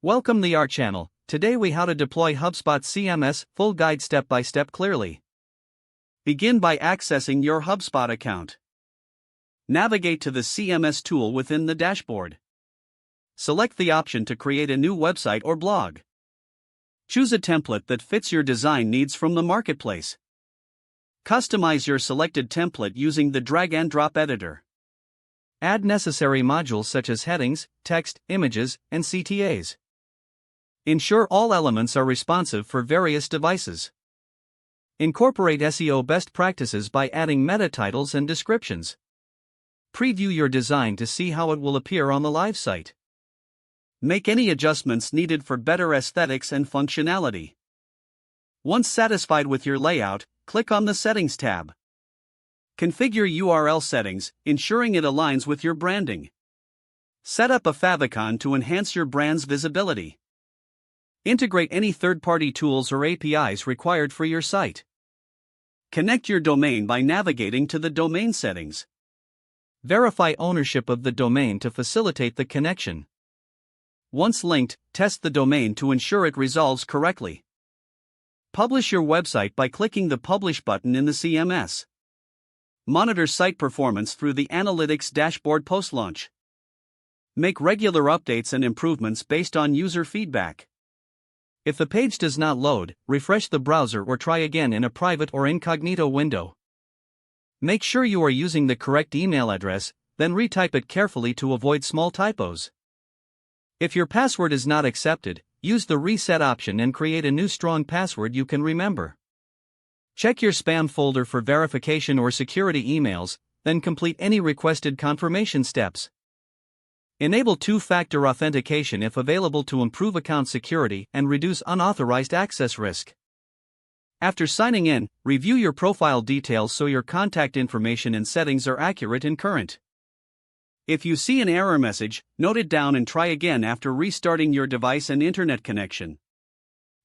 Welcome to our channel. Today we how to deploy HubSpot CMS full guide step by step clearly. Begin by accessing your HubSpot account. Navigate to the CMS tool within the dashboard. Select the option to create a new website or blog. Choose a template that fits your design needs from the marketplace. Customize your selected template using the drag and drop editor. Add necessary modules such as headings, text, images, and CTAs. Ensure all elements are responsive for various devices. Incorporate SEO best practices by adding meta titles and descriptions. Preview your design to see how it will appear on the live site. Make any adjustments needed for better aesthetics and functionality. Once satisfied with your layout, click on the Settings tab. Configure URL settings, ensuring it aligns with your branding. Set up a favicon to enhance your brand's visibility. Integrate any third-party tools or APIs required for your site. Connect your domain by navigating to the domain settings. Verify ownership of the domain to facilitate the connection. Once linked, test the domain to ensure it resolves correctly. Publish your website by clicking the Publish button in the CMS. Monitor site performance through the Analytics dashboard post-launch. Make regular updates and improvements based on user feedback. If the page does not load, refresh the browser or try again in a private or incognito window. Make sure you are using the correct email address, then retype it carefully to avoid small typos. If your password is not accepted, use the reset option and create a new strong password you can remember. Check your spam folder for verification or security emails, then complete any requested confirmation steps. Enable two-factor authentication if available to improve account security and reduce unauthorized access risk. After signing in, review your profile details so your contact information and settings are accurate and current. If you see an error message, note it down and try again after restarting your device and internet connection.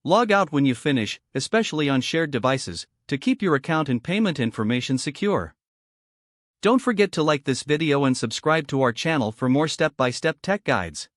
Log out when you finish, especially on shared devices, to keep your account and payment information secure. Don't forget to like this video and subscribe to our channel for more step-by-step tech guides.